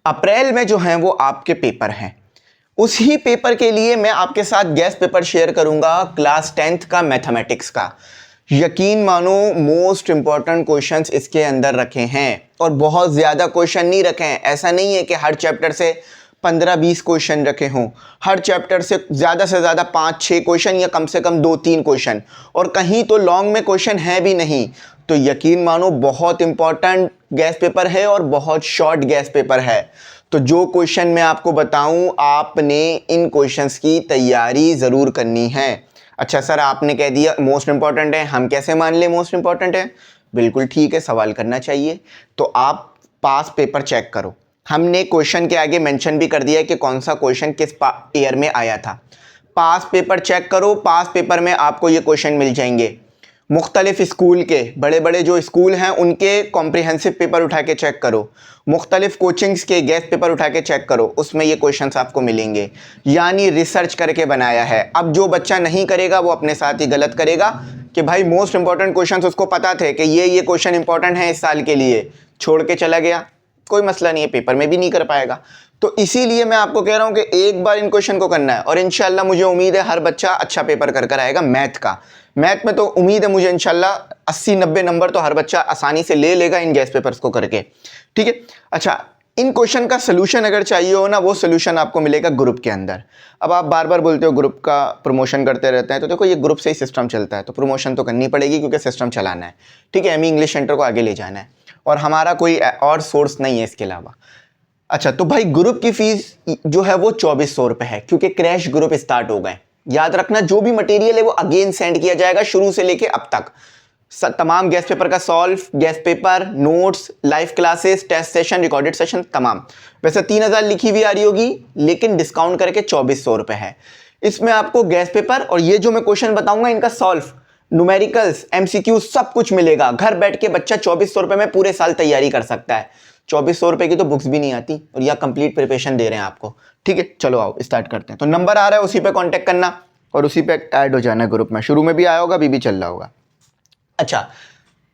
अप्रैल में जो हैं वो आपके पेपर हैं। उसी पेपर के लिए मैं आपके साथ गेस्ट पेपर शेयर करूंगा क्लास 10th का मैथमेटिक्स का। यकीन मानो मोस्ट इंपॉर्टेंट क्वेश्चंस इसके अंदर रखे हैं और बहुत ज़्यादा क्वेश्चन नहीं रखे हैं। ऐसा नहीं है कि हर चैप्टर से 15-20 क्वेश्चन रखे हों। हर चैप्टर से ज़्यादा 5-6 क्वेश्चन या कम से कम 2-3 क्वेश्चन, और कहीं तो लॉन्ग में क्वेश्चन है भी नहीं। तो यकीन मानो बहुत इंपॉर्टेंट गेस्ट पेपर है और बहुत शॉर्ट गेस्ट पेपर है। तो जो क्वेश्चन मैं आपको बताऊं, आपने इन क्वेश्चंस की तैयारी ज़रूर करनी है। अच्छा सर, आपने कह दिया मोस्ट इंपॉर्टेंट है, हम कैसे मान लें मोस्ट इंपॉर्टेंट है? बिल्कुल ठीक है, सवाल करना चाहिए। तो आप पास पेपर चेक करो। हमने क्वेश्चन के आगे मेंशन भी कर दिया है कि कौन सा क्वेश्चन किस ईयर में आया था। पास पेपर चेक करो। पास पेपर में आपको ये क्वेश्चन मिल जाएंगे। मुख्तलिफ स्कूल के बड़े बड़े जो स्कूल हैं उनके कॉम्प्रिहेंसिव पेपर उठा के चेक करो। मुख्तलिफ कोचिंग्स के गेस्ट पेपर उठा के चेक करो, उसमें ये क्वेश्चंस आपको मिलेंगे। यानी रिसर्च करके बनाया है। अब जो बच्चा नहीं करेगा वो अपने साथ ही गलत करेगा कि भाई मोस्ट इंपॉर्टेंट क्वेश्चंस उसको पता थे कि ये क्वेश्चन इंपॉर्टेंट है इस साल के लिए, छोड़ के चला गया। कोई मसला नहीं है, पेपर में भी नहीं कर पाएगा। तो इसीलिए मैं आपको कह रहा हूं कि एक बार इन क्वेश्चन को करना है और इंशाल्लाह मुझे उम्मीद है हर बच्चा अच्छा पेपर कर आएगा। मैथ का, मैथ में तो उम्मीद है मुझे इंशाल्लाह 80-90 नंबर तो हर बच्चा आसानी से ले लेगा इन गेस्ट पेपर्स को करके। ठीक है। अच्छा, इन क्वेश्चन का सोल्यूशन अगर चाहिए हो ना, वो सोल्यूशन आपको मिलेगा ग्रुप के अंदर। अब आप बार बार बोलते हो ग्रुप का प्रमोशन करते रहते हैं, तो देखो ये ग्रुप से ही सिस्टम चलता है, तो प्रमोशन तो करनी पड़ेगी क्योंकि सिस्टम चलाना है। ठीक है, एमई इंग्लिश सेंटर को आगे ले जाना है और हमारा कोई और सोर्स नहीं है इसके अलावा। अच्छा, तो भाई ग्रुप की फीस जो है वो 2400 रुपये है क्योंकि क्रैश ग्रुप स्टार्ट हो गए। याद रखना, जो भी मटेरियल है वो अगेन सेंड किया जाएगा शुरू से लेके अब तक। तमाम गेस्ट पेपर का solve, guest paper, notes, live classes, test session, recorded session तमाम। वैसे 3000 लिखी हुई आ रही होगी लेकिन डिस्काउंट करके 2400 रुपये है। इसमें आपको गेस्ट पेपर और ये जो मैं क्वेश्चन बताऊंगा इनका सॉल्व, न्यूमेरिकल्स, एमसीक्यू सब कुछ मिलेगा। घर बैठ के बच्चा 2400 रुपये में पूरे साल तैयारी कर सकता है। 2400 रुपये की तो बुक्स भी नहीं आती और या कंप्लीट प्रिपरेशन दे रहे हैं आपको। ठीक है, चलो आओ स्टार्ट करते हैं। तो नंबर आ रहा है, उसी पे कांटेक्ट करना और उसी पे ऐड हो जाना ग्रुप में। शुरू में भी आया होगा, अभी भी चल रहा होगा। अच्छा,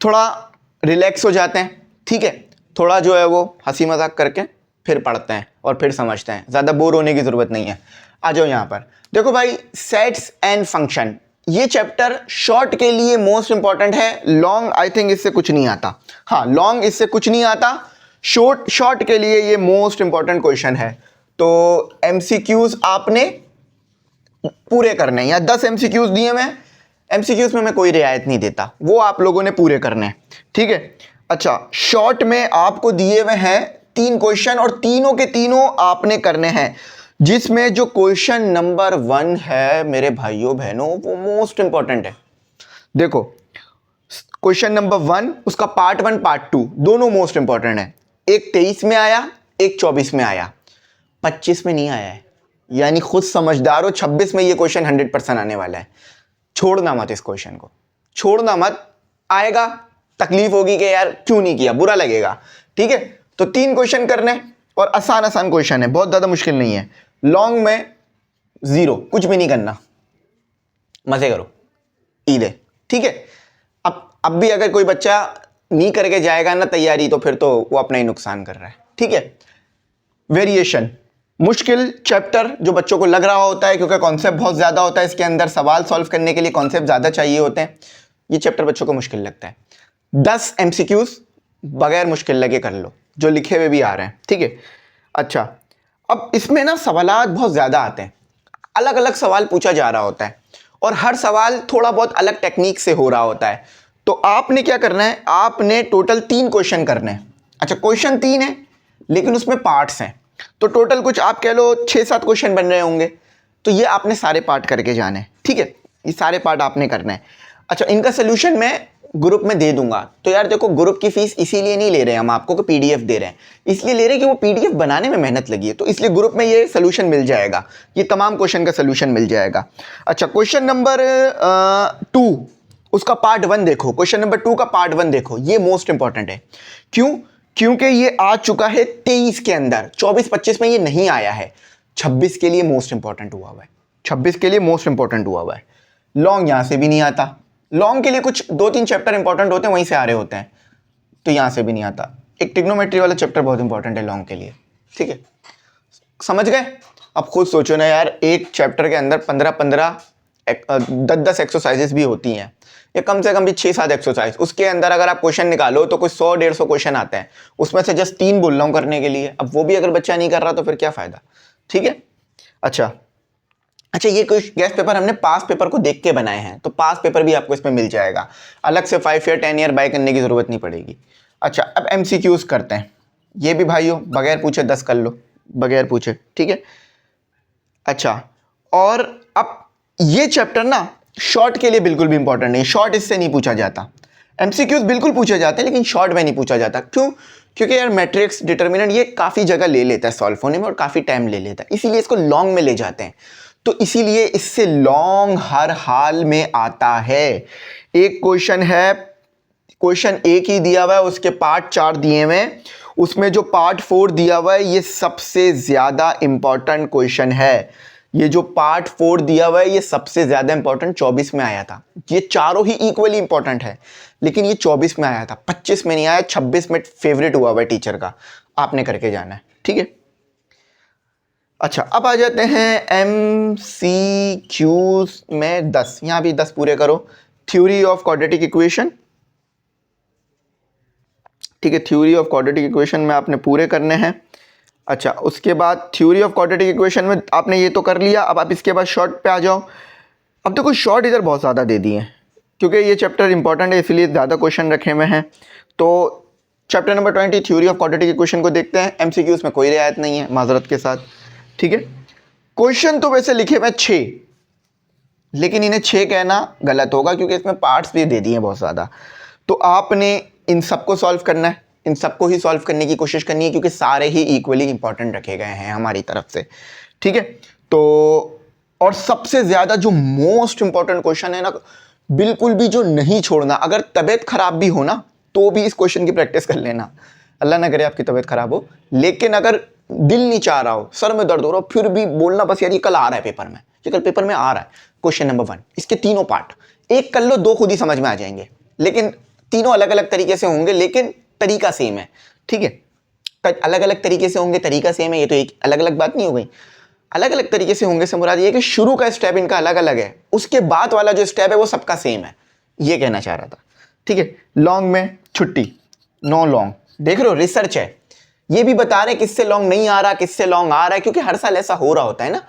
थोड़ा रिलैक्स हो जाते हैं। ठीक है, थोड़ा जो है वो हंसी मजाक करके फिर पढ़ते हैं और फिर समझते हैं। ज़्यादा बोर होने की ज़रूरत नहीं है। आ जाओ यहाँ पर। देखो भाई, सेट्स एंड फंक्शन, ये चैप्टर शॉर्ट के लिए मोस्ट इंपॉर्टेंट है। लॉन्ग आई थिंक इससे कुछ नहीं आता। हाँ, लॉन्ग इससे कुछ नहीं आता। शॉर्ट के लिए ये मोस्ट इंपॉर्टेंट क्वेश्चन है। तो एमसीक्यूज आपने पूरे करने हैं, या 10 एमसीक्यूज दिए मैं, एमसीक्यूज में मैं कोई रियायत नहीं देता, वो आप लोगों ने पूरे करने हैं। ठीक है। अच्छा, शॉर्ट में आपको दिए हुए हैं 3 क्वेश्चन और तीनों के तीनों आपने करने हैं, जिसमें जो क्वेश्चन नंबर 1 है मेरे भाइयों बहनों वो मोस्ट इंपॉर्टेंट है। देखो, क्वेश्चन नंबर 1, उसका पार्ट 1 पार्ट 2 दोनों मोस्ट इंपॉर्टेंट है। एक 23 में आया, एक 24 में आया, 25 में नहीं आया है। यानी खुद समझदार हो, 26 में ये क्वेश्चन 100% आने वाला है। छोड़ना मत इस क्वेश्चन को, छोड़ना मत। आएगा, तकलीफ होगी कि यार क्यों नहीं किया, बुरा लगेगा। ठीक है, तो 3 क्वेश्चन करने और आसान क्वेश्चन है, बहुत ज्यादा मुश्किल नहीं है। लॉन्ग में 0, कुछ भी नहीं करना, मजे करो, ईद है। ठीक है। अब भी अगर कोई बच्चा नहीं करके जाएगा ना तैयारी, तो फिर तो वो अपना ही नुकसान कर रहा है। ठीक है। वेरिएशन, मुश्किल चैप्टर जो बच्चों को लग रहा होता है क्योंकि कॉन्सेप्ट बहुत ज़्यादा होता है इसके अंदर, सवाल सॉल्व करने के लिए कॉन्सेप्ट ज़्यादा चाहिए होते हैं। ये चैप्टर बच्चों को मुश्किल लगता है। 10 एमसीक्यूज बगैर मुश्किल लगे कर लो, जो लिखे हुए भी आ रहे हैं। ठीक है। अच्छा, अब इसमें ना सवालात बहुत ज़्यादा आते हैं, अलग अलग सवाल पूछा जा रहा होता है और हर सवाल थोड़ा बहुत अलग टेक्निक से हो रहा होता है। तो आपने क्या करना है, आपने टोटल 3 क्वेश्चन करने हैं। अच्छा, क्वेश्चन 3 है लेकिन उसमें पार्ट्स हैं, तो टोटल कुछ आप कह लो 6-7 क्वेश्चन बन रहे होंगे। तो ये आपने सारे पार्ट करके जाने हैं। ठीक है, ये सारे पार्ट आपने करने हैं। अच्छा, इनका सोल्यूशन मैं ग्रुप में दे दूंगा। तो यार देखो, ग्रुप की फीस इसीलिए नहीं ले रहे हम आपको कि पीडीएफ दे रहे हैं, इसलिए ले रहे हैं कि वो पीडीएफ बनाने में मेहनत लगी है, तो इसलिए ग्रुप में ये सोल्यूशन मिल जाएगा, ये तमाम क्वेश्चन का सोल्यूशन मिल जाएगा। अच्छा, क्वेश्चन नंबर 2, उसका पार्ट 1 देखो, क्वेश्चन नंबर 2 का पार्ट 1 देखो, ये मोस्ट इंपॉर्टेंट है। क्यों? क्योंकि ये आ चुका है 23 के अंदर, 24-25 में ये नहीं आया है। 26 के लिए मोस्ट इंपॉर्टेंट हुआ हुआ है, 26 के लिए मोस्ट इंपॉर्टेंट हुआ हुआ है। लॉन्ग यहां से भी नहीं आता, लॉन्ग के लिए कुछ 2-3 चैप्टर इंपॉर्टेंट होते हैं, वहीं से आ रहे होते हैं, तो यहां से भी नहीं आता। एक ट्रिग्नोमेट्री वाला चैप्टर बहुत इंपॉर्टेंट है लॉन्ग के लिए, ठीक है, समझ गए? अब खुद सोचो ना यार, एक चैप्टर के अंदर 15-15 10-10 एक्सरसाइजेस भी होती हैं, या कम से कम भी 6-7 एक्सरसाइज, उसके अंदर अगर आप क्वेश्चन निकालो तो कोई 100-150 क्वेश्चन आते हैं, उसमें से जस्ट 3 बोल रहा हूँ करने के लिए। अब वो भी अगर बच्चा नहीं कर रहा तो फिर क्या फायदा? ठीक है, अच्छा, ये कुछ गैस पेपर हमने पास पेपर को देख के बनाए हैं, तो पास पेपर भी आपको इसमें मिल जाएगा, अलग से 5 ईयर 10 ईयर बाय करने की जरूरत नहीं पड़ेगी। अच्छा, अब MCQs करते हैं, ये भी भाइयों बगैर पूछे 10 कर लो, बगैर पूछे, ठीक है। अच्छा, और अब ये चैप्टर ना शॉर्ट के लिए बिल्कुल भी इंपॉर्टेंट नहीं, शॉर्ट इससे नहीं पूछा जाता। MCQs बिल्कुल पूछे जाते हैं लेकिन शॉर्ट में नहीं पूछा जाता। क्यों? क्योंकि यार मैट्रिक्स डिटर्मिनेंट ये काफ़ी जगह ले लेता है सॉल्व होने में और काफ़ी टाइम ले लेता है, इसीलिए इसको लॉन्ग में ले जाते हैं। तो इसीलिए इससे लॉन्ग हर हाल में आता है। एक क्वेश्चन है, क्वेश्चन एक ही दिया हुआ है, उसके पार्ट 4 दिए हुए हैं, उसमें जो पार्ट 4 दिया हुआ है ये सबसे ज़्यादा इंपॉर्टेंट क्वेश्चन है। ये जो पार्ट 4 दिया हुआ है ये सबसे ज़्यादा इंपॉर्टेंट 24 में आया था। ये चारों ही इक्वली इंपॉर्टेंट है, लेकिन ये 24 में आया था, 25 में नहीं आया, 26 में फेवरेट हुआ हुआ है टीचर का, आपने करके जाना है, ठीक है। अच्छा, अब आ जाते हैं MCQs में 10, यहां भी 10 पूरे करो। थ्योरी ऑफ क्वाड्रेटिक इक्वेशन, ठीक है, थ्योरी ऑफ क्वाड्रेटिक इक्वेशन में आपने पूरे करने हैं। अच्छा, उसके बाद थ्योरी ऑफ क्वाड्रेटिक इक्वेशन में आपने ये तो कर लिया, अब आप इसके बाद शॉर्ट पे आ जाओ। अब देखो शॉर्ट इधर बहुत ज़्यादा दे दिए हैं क्योंकि ये चैप्टर इंपॉर्टेंट है, इसलिए ज़्यादा क्वेश्चन रखे हुए हैं। तो chapter number 20 theory of quadratic equation को देखते हैं। MCQs में कोई रियायत नहीं है माजरत के साथ, ठीक है। क्वेश्चन तो वैसे लिखे हुए 6, लेकिन इन्हें 6 कहना गलत होगा क्योंकि इसमें पार्ट्स भी दे दिए हैं बहुत ज़्यादा। तो आपने इन सबको सॉल्व करना है, इन सबको ही सॉल्व करने की कोशिश करनी है क्योंकि सारे ही इक्वली इंपॉर्टेंट रखे गए हैं हमारी तरफ से, ठीक है। तो और सबसे ज़्यादा जो मोस्ट इंपॉर्टेंट क्वेश्चन है ना, बिल्कुल भी जो नहीं छोड़ना, अगर तबीयत खराब भी हो ना तो भी इस क्वेश्चन की प्रैक्टिस कर लेना। अल्लाह ना करे आपकी तबीयत खराब हो, लेकिन अगर दिल नहीं चाह रहा हो, सर में दर्द हो रहा हो, फिर भी बोलना बस यार ये कल आ रहा है पेपर में, ये कल पेपर में आ रहा है क्वेश्चन नंबर 1, इसके तीनों पार्ट, एक कर लो, 2 खुद ही समझ में आ जाएंगे, लेकिन तीनों अलग अलग तरीके से होंगे, लेकिन तरीका सेम है, ठीक है। अलग अलग तरीके से होंगे, तरीका सेम है, ये तो एक अलग अलग बात नहीं हो गई। अलग अलग तरीके से होंगे से मुराद ये कि शुरू का स्टेप इनका अलग अलग है, उसके बाद वाला जो स्टेप है वो सबका सेम है, ये कहना चाह रहा था, ठीक है। लॉन्ग में छुट्टी, नो लॉन्ग, देख रहे हो रिसर्च है, ये भी बता रहे किससे लॉन्ग नहीं आ रहा, किससे लॉन्ग आ रहा है, क्योंकि हर साल ऐसा हो रहा होता है ना।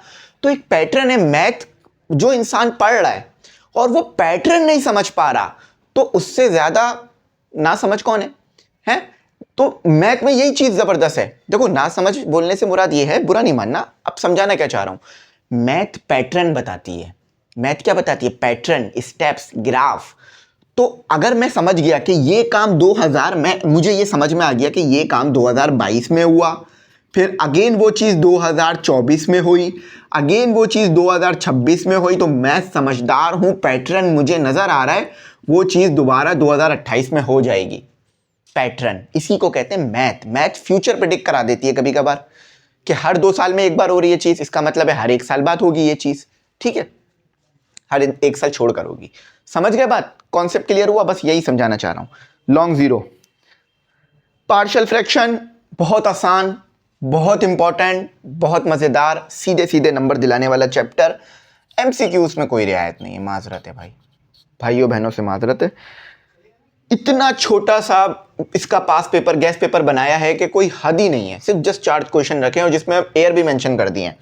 तो एक पैटर्न है, मैथ जो इंसान पढ़ रहा है और वो पैटर्न नहीं समझ पा रहा, तो उससे ज्यादा ना समझ कौन है? तो मैथ में यही चीज जबरदस्त है। देखो, ना समझ बोलने से मुराद ये है, बुरा नहीं मानना, अब समझाना क्या चाह रहा हूं। मैथ पैटर्न बताती है, मैथ क्या बताती है? Pattern, steps, graph. तो अगर मैं समझ गया कि ये काम 2000 में, मुझे ये समझ में आ गया कि ये काम 2022 में हुआ, फिर अगेन वो चीज़ 2024 में हुई, अगेन वो चीज़ 2026 में हुई, तो मैं समझदार हूं, पैटर्न मुझे नज़र आ रहा है, वो चीज़ दोबारा 2028 में हो जाएगी। पैटर्न, इसी को कहते हैं मैथ। मैथ फ्यूचर प्रेडिक्ट करा देती है कभी कभार कि हर 2 साल में एक बार हो रही है चीज़, इसका मतलब है हर 1 साल बाद होगी ये चीज़, ठीक है, हर 1 साल छोड़कर होगी। समझ गए बात? कॉन्सेप्ट क्लियर हुआ? बस यही समझाना चाह रहा हूं। लॉन्ग जीरो, पार्शियल फ्रैक्शन, बहुत आसान, बहुत इंपॉर्टेंट, बहुत मजेदार, सीधे सीधे नंबर दिलाने वाला चैप्टर। MCQs में कोई रियायत नहीं है, माजरत है भाई, भाइयों बहनों से माजरत है। इतना छोटा सा इसका पास पेपर, गैस पेपर बनाया है कि कोई हद ही नहीं है, सिर्फ जस्ट 4 क्वेश्चन रखे हैं और जिसमें एयर भी मेंशन कर दिए हैं,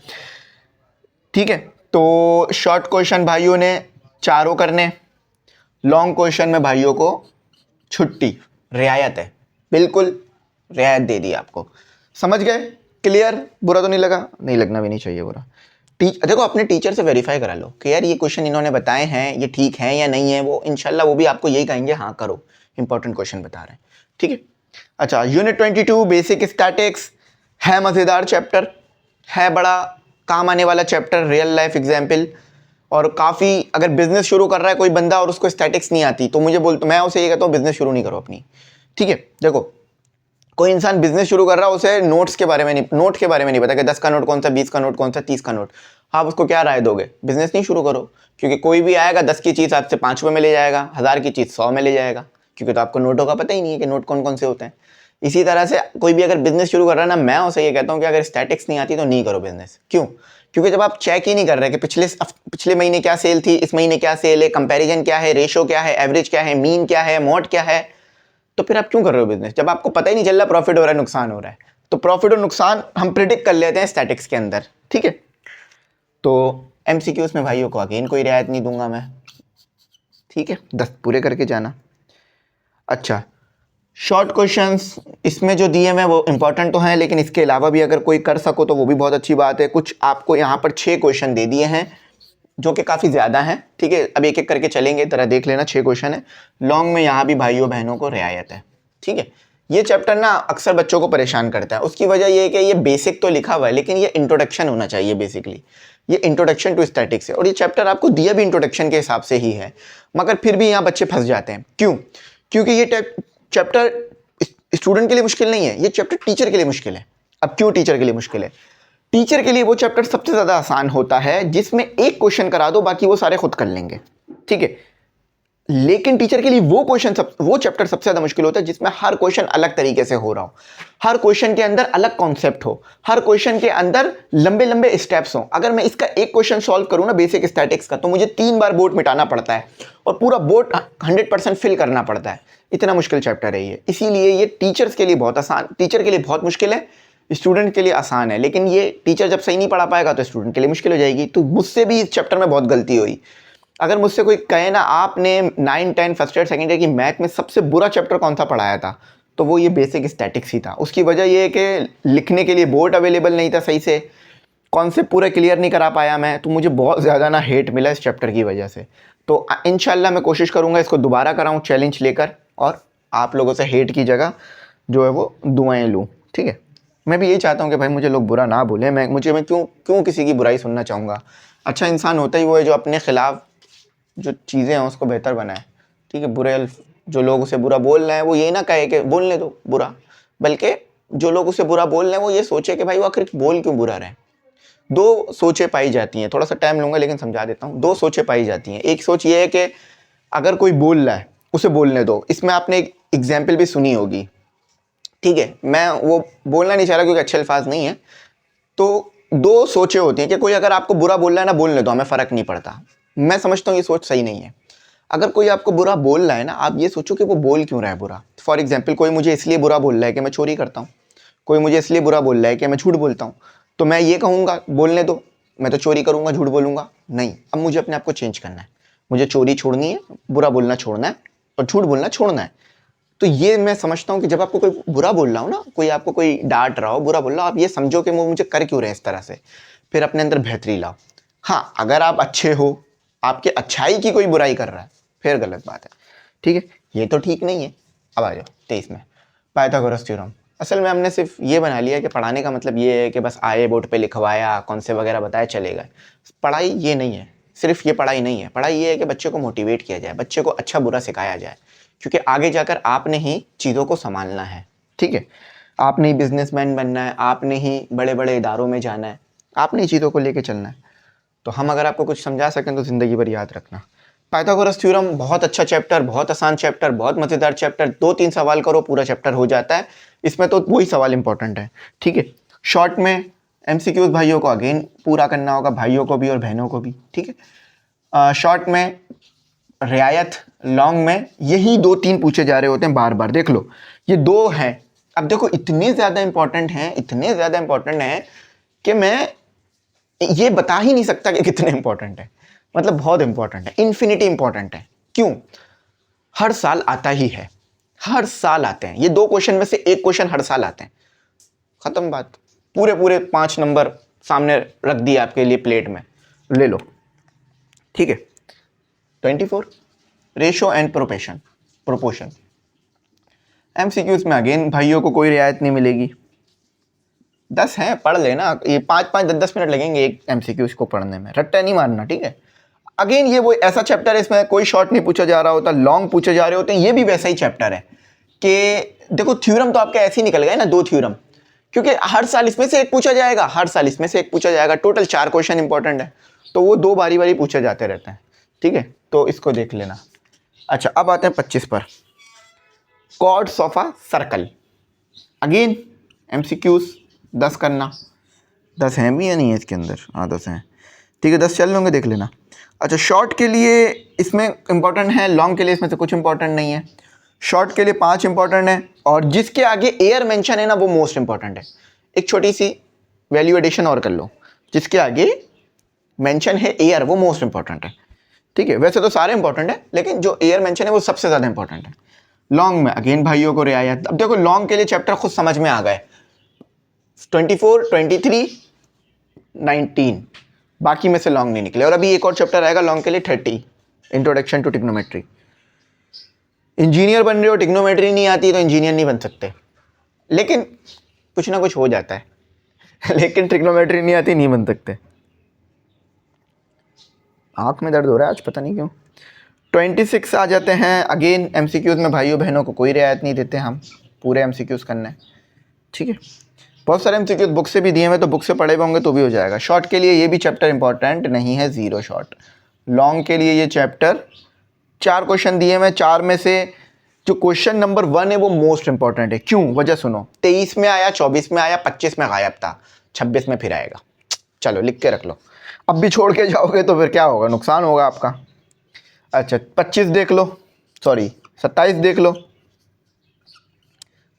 ठीक है। तो शॉर्ट क्वेश्चन भाइयों ने चारों करने, लॉन्ग क्वेश्चन में भाइयों को छुट्टी, रियायत है, बिल्कुल रियायत दे दी आपको। समझ गए? क्लियर? बुरा तो नहीं लगा? नहीं लगना भी नहीं चाहिए बुरा। देखो, अपने टीचर से वेरीफाई करा लो कि यार ये क्वेश्चन इन्होंने बताए हैं ये ठीक है या नहीं है, वो इंशाल्लाह वो भी आपको यही कहेंगे, हाँ करो, इंपॉर्टेंट क्वेश्चन बता रहे हैं, ठीक है। अच्छा, यूनिट 22 बेसिक स्टैटिक्स है, मजेदार चैप्टर है, बड़ा काम आने वाला चैप्टर, रियल लाइफ एग्जाम्पल। और काफ़ी, अगर बिजनेस शुरू कर रहा है कोई बंदा और उसको स्टैटिक्स नहीं आती, तो मुझे मैं उसे ये कहता हूँ बिजनेस शुरू नहीं करो अपनी, ठीक है। देखो, कोई इंसान बिजनेस शुरू कर रहा है, उसे नोट के बारे में नहीं पता कि 10 का नोट कौन सा, 20 का नोट कौन सा, 30 का नोट, आप उसको क्या राय दोगे? बिजनेस नहीं शुरू करो, क्योंकि कोई भी आएगा 10 की चीज़ आपसे 5 रुपये में ले जाएगा, 1000 की चीज़ 100 में ले जाएगा, क्योंकि तो आपको नोटों का पता ही नहीं है कि नोट कौन कौन से होते हैं। इसी तरह से कोई भी अगर बिजनेस शुरू कर रहा है ना, मैं उसे ये कहता हूँ कि अगर स्टैटिक्स नहीं आती तो नहीं करो बिजनेस। क्यों? क्योंकि जब आप चेक ही नहीं कर रहे कि पिछले महीने क्या सेल थी, इस महीने क्या सेल है, कंपैरिजन क्या है, रेशो क्या है, एवरेज क्या है, मीन क्या है, मोड क्या है, तो फिर आप क्यों कर रहे हो बिजनेस जब आपको पता ही नहीं चल रहा प्रॉफिट हो रहा है नुकसान हो रहा है। तो प्रॉफिट और नुकसान हम प्रिडिक्ट कर लेते हैं स्टैटिक्स के अंदर, ठीक है। तो एमसीक्यूज में भाइयों को अगेन कोई रियायत नहीं दूंगा मैं, ठीक है, 10 पूरे करके जाना। अच्छा, शॉर्ट क्वेश्चंस इसमें जो दिए हैं वो इंपॉर्टेंट तो हैं, लेकिन इसके अलावा भी अगर कोई कर सको तो वो भी बहुत अच्छी बात है। कुछ आपको यहाँ पर 6 क्वेश्चन दे दिए हैं जो कि काफ़ी ज़्यादा हैं, ठीक है। अब एक एक करके चलेंगे, तरह देख लेना, 6 क्वेश्चन है। लॉन्ग में यहाँ भी भाइयों बहनों को रियायत है, ठीक है। ये चैप्टर ना अक्सर बच्चों को परेशान करता है, उसकी वजह ये है कि ये बेसिक तो लिखा हुआ है लेकिन ये इंट्रोडक्शन होना चाहिए। बेसिकली ये इंट्रोडक्शन टू स्टैटिक्स है और ये चैप्टर आपको दिया भी इंट्रोडक्शन के हिसाब से ही है, मगर फिर भी यहाँ बच्चे फंस जाते हैं। क्यों? क्योंकि ये चैप्टर स्टूडेंट के लिए मुश्किल नहीं है, ये चैप्टर टीचर के लिए मुश्किल है। अब क्यों टीचर के लिए मुश्किल है? टीचर के लिए वो चैप्टर सबसे ज़्यादा आसान होता है जिसमें एक क्वेश्चन करा दो, बाकी वो सारे खुद कर लेंगे, ठीक है। लेकिन टीचर के लिए वो चैप्टर सबसे ज़्यादा मुश्किल होता है जिसमें हर क्वेश्चन अलग तरीके से हो रहा हो, हर क्वेश्चन के अंदर अलग कॉन्सेप्ट हो, हर क्वेश्चन के अंदर लंबे लंबे स्टेप्स हो। अगर मैं इसका एक क्वेश्चन सॉल्व करूँ ना बेसिक स्टैटिक्स का, तो मुझे 3 बार बोर्ड मिटाना पड़ता है और पूरा बोर्ड 100% फिल करना पड़ता है। इतना मुश्किल चैप्टर है ये, इसीलिए ये टीचर्स के लिए बहुत आसान, टीचर के लिए बहुत मुश्किल है, स्टूडेंट के लिए आसान है। लेकिन ये टीचर जब सही नहीं पढ़ा पाएगा तो स्टूडेंट के लिए मुश्किल हो जाएगी। तो मुझसे भी इस चैप्टर में बहुत गलती हुई। अगर मुझसे कोई कहे ना आपने 9, 10 फर्स्ट ईयर सेकेंड ईयर की मैथ में सबसे बुरा चैप्टर कौन सा पढ़ाया था, तो वो ये बेसिक स्टैटिक्स ही था। उसकी वजह ये है कि लिखने के लिए बोर्ड अवेलेबल नहीं था सही से, कॉन्सेप्ट पूरा क्लियर नहीं करा पाया मैं, तो मुझे बहुत ज़्यादा ना हेट मिला इस चैप्टर की वजह से। तो इंशाल्लाह मैं कोशिश करूँगा इसको दोबारा कराऊँ चैलेंज लेकर, और आप लोगों से हेट की जगह जो है वो दुआएँ लूँ, ठीक है। मैं भी यही चाहता हूँ कि भाई मुझे लोग बुरा ना बोलें, मैं क्यों किसी की बुराई सुनना चाहूँगा। अच्छा इंसान होता ही वो है जो अपने खिलाफ जो चीज़ें हैं उसको बेहतर बनाए, ठीक है। बुरे जो लोग उसे बुरा बोल रहे हैं वो ये ना कहे कि बोलने दो बुरा, बल्कि जो लोग उसे बुरा बोल रहे हैं वो ये सोचे कि भाई वो आखिर बोल क्यों बुरा रहे हैं। 2 सोचें पाई जाती हैं, थोड़ा सा टाइम लूँगा लेकिन समझा देता हूँ। 2 सोचें पाई जाती हैं। एक सोच ये है कि अगर कोई बोल रहा है उसे बोलने दो। इसमें आपने एक एग्जाम्पल भी सुनी होगी, ठीक है, मैं वो बोलना नहीं चाह रहा क्योंकि अच्छे अल्फाज नहीं है। तो 2 सोचें होती हैं कि कोई अगर आपको बुरा बोल रहा है ना, बोलने दो, हमें फ़र्क नहीं पड़ता। मैं समझता हूँ ये सोच सही नहीं है। अगर कोई आपको बुरा बोल रहा है ना, आप ये सोचो कि वो बोल क्यों रहा है बुरा। फॉर एग्जाम्पल कोई मुझे इसलिए बुरा बोल रहा है कि मैं चोरी करता हूँ, कोई मुझे इसलिए बुरा बोल रहा है कि मैं झूठ बोलता हूँ, तो मैं ये कहूँगा बोलने दो, मैं तो चोरी करूँगा, झूठ बोलूँगा नहीं। अब मुझे अपने आप को चेंज करना है, मुझे चोरी छोड़नी है, बुरा बोलना छोड़ना है और झूठ बोलना छोड़ना है। तो ये मैं समझता हूँ कि जब आपको कोई बुरा बोल रहा हो ना, कोई आपको कोई डांट रहा हो, बुरा बोल रहा हो, आप ये समझो कि वो मुझे कर क्यों रहे हैं इस तरह से, फिर अपने अंदर बेहतरी लाओ। हाँ, अगर आप अच्छे हो, आपके अच्छाई की कोई बुराई कर रहा है, फिर गलत बात है, ठीक है। ये तो ठीक नहीं है। अब आ जाओ 23 में, पाइथागोरस थ्योरम। असल में हमने सिर्फ ये बना लिया कि पढ़ाने का मतलब ये है कि बस आए बोर्ड पे लिखवाया, कॉन्सेप्ट वगैरह बताया, चले गए। पढ़ाई ये नहीं है, सिर्फ ये पढ़ाई नहीं है। पढ़ाई ये है कि बच्चे को मोटिवेट किया जाए, बच्चे को अच्छा बुरा सिखाया जाए, क्योंकि आगे जाकर आपने ही चीज़ों को संभालना है, ठीक है। आपने ही बिजनेसमैन बनना है, आपने ही बड़े बड़े इदारों में जाना है, आपने ही चीज़ों को लेके चलना है। तो हम अगर आपको कुछ समझा सकें तो ज़िंदगी भर याद रखना। पाइथागोरस थ्योरम बहुत अच्छा चैप्टर, बहुत आसान चैप्टर, बहुत मज़ेदार चैप्टर। 2-3 सवाल करो पूरा चैप्टर हो जाता है। इसमें तो वही सवाल इंपॉर्टेंट है, ठीक है। शॉर्ट में एमसीक्यूज भाइयों को अगेन पूरा करना होगा, भाइयों को भी और बहनों को भी, ठीक है। शॉर्ट में रियायत, लॉन्ग में यही 2-3 पूछे जा रहे होते हैं बार बार। देख लो ये 2 हैं। अब देखो इतने ज़्यादा इंपॉर्टेंट हैं, इतने ज़्यादा इंपॉर्टेंट हैं कि मैं ये बता ही नहीं सकता कि कितने इंपॉर्टेंट है। मतलब बहुत इंपॉर्टेंट है, इन्फिनिटी इंपॉर्टेंट है। क्यों? हर साल आता ही है, हर साल आते हैं। ये 2 क्वेश्चन में से एक क्वेश्चन हर साल आते हैं, खत्म बात। पूरे पूरे 5 नंबर सामने रख दिए आपके लिए प्लेट में, ले लो, ठीक है। 24 रेशो एंड प्रोपोर्शन। एमसीक्यूज में अगेन भाइयों को कोई रियायत नहीं मिलेगी। 10 हैं, पढ़ लेना। ये 5-5, 10-10 मिनट लगेंगे एक एमसीक्यूज को पढ़ने में, रट्टा नहीं मारना, ठीक है। अगेन ये वो ऐसा चैप्टर है, इसमें कोई शॉर्ट नहीं पूछा जा रहा होता, लॉन्ग पूछे जा रहे होते हैं। ये भी वैसा ही चैप्टर है कि देखो थ्योरम तो आपका ऐसे ही निकल गए ना, 2 थ्योरम, क्योंकि हर साल इसमें से एक पूछा जाएगा, हर साल इसमें से एक पूछा जाएगा। टोटल 4 क्वेश्चन इंपॉर्टेंट है, तो वो 2 बारी बारी पूछे जाते रहते हैं, ठीक है। तो इसको देख लेना। अच्छा अब आते हैं 25 पर, chords of a circle. Again MCQs 10 करना, 10 हैं भी या नहीं है इसके अंदर? हाँ 10 हैं, ठीक है 10 चल लूँगे, देख लेना। अच्छा शॉर्ट के लिए इसमें इंपॉर्टेंट है, लॉन्ग के लिए इसमें से कुछ इंपॉर्टेंट नहीं है। शॉर्ट के लिए 5 इंपॉर्टेंट है और जिसके आगे एयर मेंशन है ना वो मोस्ट इंपॉर्टेंट है। एक छोटी सी वैल्यू एडिशन और कर लो, जिसके आगे मेंशन है एयर वो मोस्ट इंपॉर्टेंट है, ठीक है। वैसे तो सारे इंपॉर्टेंट है लेकिन जो एयर मेंशन है वो सबसे ज़्यादा इंपॉर्टेंट है। लॉन्ग में अगेन भाइयों को रियायत। अब देखो लॉन्ग के लिए चैप्टर खुद समझ में आ गए, 24, 23, 19, बाकी में से लॉन्ग नहीं निकले। और अभी एक और चैप्टर आएगा लॉन्ग के लिए 30, इंट्रोडक्शन टू टिग्नोमेट्री। इंजीनियर बन रहे हो, टिग्नोमेट्री नहीं आती तो इंजीनियर नहीं बन सकते, लेकिन कुछ ना कुछ हो जाता है लेकिन ट्रिग्नोमेट्री नहीं आती नहीं बन सकते। आँख में दर्द हो रहा है आज, पता नहीं क्यों। 26 आ जाते हैं। अगेन MCQs में भाइयों बहनों को कोई रियायत नहीं देते, हम पूरे MCQs करना है, ठीक है। बहुत सारे MCQs बुक से भी दिए हुए, तो बुक से पढ़े होंगे तो भी हो जाएगा। शॉर्ट के लिए ये भी चैप्टर इंपॉर्टेंट नहीं है, 0 शॉर्ट। लॉन्ग के लिए ये चैप्टर 4 क्वेश्चन दिए हुए, 4 में से जो क्वेश्चन नंबर 1 है वो मोस्ट इंपॉर्टेंट है। क्यों? वजह सुनो, 23 में आया, 24 में आया, 25 में गायब था, 26 में फिर आएगा। चलो लिख के रख लो, अब भी छोड़ के जाओगे तो फिर क्या होगा, नुकसान होगा आपका। अच्छा 25 देख लो, सॉरी 27 देख लो,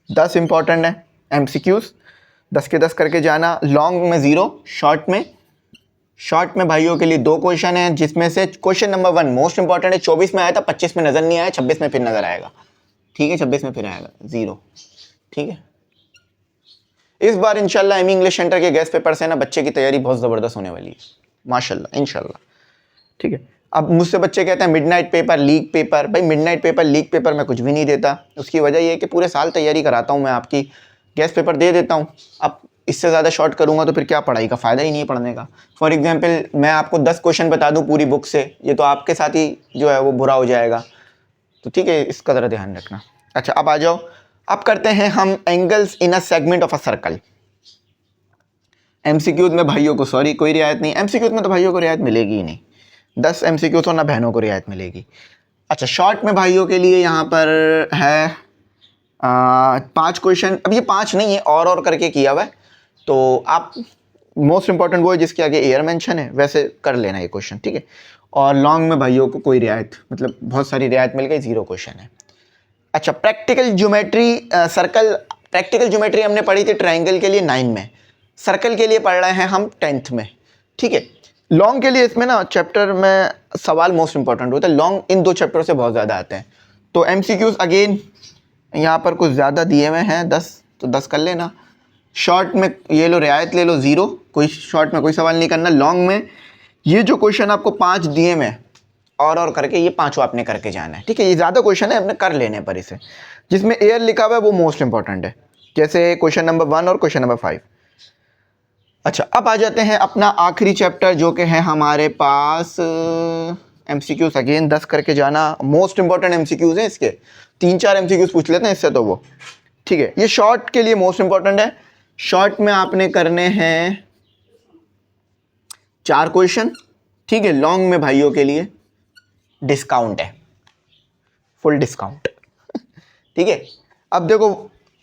10 इंपॉर्टेंट है MCQs, 10 के 10 करके जाना। लॉन्ग में 0, शॉर्ट में भाइयों के लिए 2 क्वेश्चन है, जिसमें से क्वेश्चन नंबर 1 मोस्ट इंपॉर्टेंट है। 24 में आया था, 25 में नज़र नहीं आया, 26 में फिर नज़र आएगा, ठीक है। 26 में फिर आएगा 0, ठीक है। इस बार इंशाल्लाह एमी इंग्लिश सेंटर के गेस्ट पेपर से ना बच्चे की तैयारी बहुत ज़बरदस्त होने वाली है, माशाल्लाह इंशाल्लाह, ठीक है। अब मुझसे बच्चे कहते हैं मिडनाइट पेपर, लीक पेपर। भाई मिडनाइट पेपर, लीक पेपर मैं कुछ भी नहीं देता। उसकी वजह ये है कि पूरे साल तैयारी कराता हूँ मैं, आपकी गेस्ट पेपर दे देता हूँ। अब इससे ज़्यादा शॉर्ट करूँगा तो फिर क्या पढ़ाई का फ़ायदा ही नहीं है पढ़ने का। फॉर एग्जांपल मैं आपको 10 क्वेश्चन बता दूँ पूरी बुक से, ये तो आपके साथ ही जो है वो बुरा हो जाएगा, तो ठीक है इसका ज़रा ध्यान रखना। अच्छा अब आ जाओ, अब करते हैं हम angles in a segment of a circle. MCQs में भाइयों को सॉरी कोई रियायत नहीं, MCQs में तो भाइयों को रियायत मिलेगी ही नहीं, 10 MCQs और ना बहनों को रियायत मिलेगी। अच्छा शॉर्ट में भाइयों के लिए यहाँ पर है 5 क्वेश्चन। अब ये 5 नहीं है, और करके किया हुआ है, तो आप मोस्ट इंपॉर्टेंट वो है जिसके आगे एयर मेंशन है, वैसे कर लेना ये क्वेश्चन, ठीक है। और लॉन्ग में भाइयों को कोई रियायत, मतलब बहुत सारी रियायत मिल गई, 0 क्वेश्चन है। अच्छा practical geometry, circle, practical geometry हमने पढ़ी थी ट्राइंगल के लिए 9 में, सर्कल के लिए पढ़ रहे हैं हम 10th में, ठीक है। लॉन्ग के लिए इसमें ना चैप्टर में सवाल मोस्ट इंपॉर्टेंट होता है, लॉन्ग इन 2 चैप्टरों से बहुत ज़्यादा आते हैं। तो MCQs अगेन यहाँ पर कुछ ज़्यादा दिए हुए हैं, 10, तो 10 कर लेना। शॉर्ट में ये लो रियायत ले लो, 0, कोई शॉर्ट में कोई सवाल नहीं करना। लॉन्ग में ये जो क्वेश्चन आपको 5 दिए में और करके ये 5 आपने करके जाना है, ठीक है। ये ज़्यादा क्वेश्चन है, अपने कर लेने पर इसे, जिसमें एयर लिखा हुआ है वो मोस्ट इंपॉर्टेंट है, जैसे क्वेश्चन नंबर 1 और क्वेश्चन नंबर 5। अच्छा अब आ जाते हैं अपना आखिरी चैप्टर जो कि है हमारे पास MCQs अगेन 10 करके जाना। मोस्ट इंपॉर्टेंट MCQs हैं इसके, 3-4 MCQs पूछ लेते हैं इससे तो वो, ठीक है। ये शॉर्ट के लिए मोस्ट इंपॉर्टेंट है। शॉर्ट में आपने करने हैं 4 क्वेश्चन, ठीक है। लॉन्ग में भाइयों के लिए डिस्काउंट है, फुल डिस्काउंट ठीक है। अब देखो,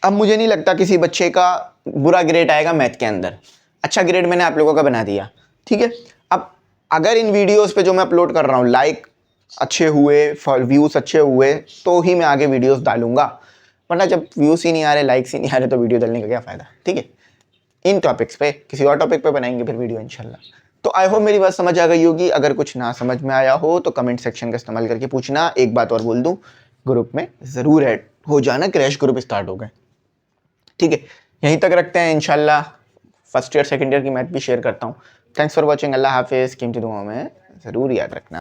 अब मुझे नहीं लगता किसी बच्चे का बुरा ग्रेड आएगा मैथ के अंदर, अच्छा ग्रेड मैंने आप लोगों का बना दिया, ठीक है। अब अगर इन वीडियोस पे जो मैं अपलोड कर रहा हूँ लाइक अच्छे हुए, व्यूज़ अच्छे हुए, तो ही मैं आगे वीडियोस डालूंगा, वरना जब व्यूज़ ही नहीं आ रहे, लाइक्स ही नहीं आ रहे, तो वीडियो डालने का क्या फ़ायदा, ठीक है। इन टॉपिक्स पे किसी और टॉपिक पे बनाएंगे फिर वीडियो इंशाल्लाह। तो आई होप मेरी बात समझ आ गई होगी। अगर कुछ ना समझ में आया हो तो कमेंट सेक्शन का इस्तेमाल करके पूछना। एक बात और बोल दूँ, ग्रुप में ज़रूर ऐड हो जाना, क्रैश ग्रुप स्टार्ट हो गए, ठीक है। यहीं तक रखते हैं, इंशाल्लाह फर्स्ट ईयर सेकंड ईयर की मैथ भी शेयर करता हूँ। थैंक्स फॉर वॉचिंग, अल्लाह हाफिज़। कीमती दुआओं में ज़रूर याद रखना।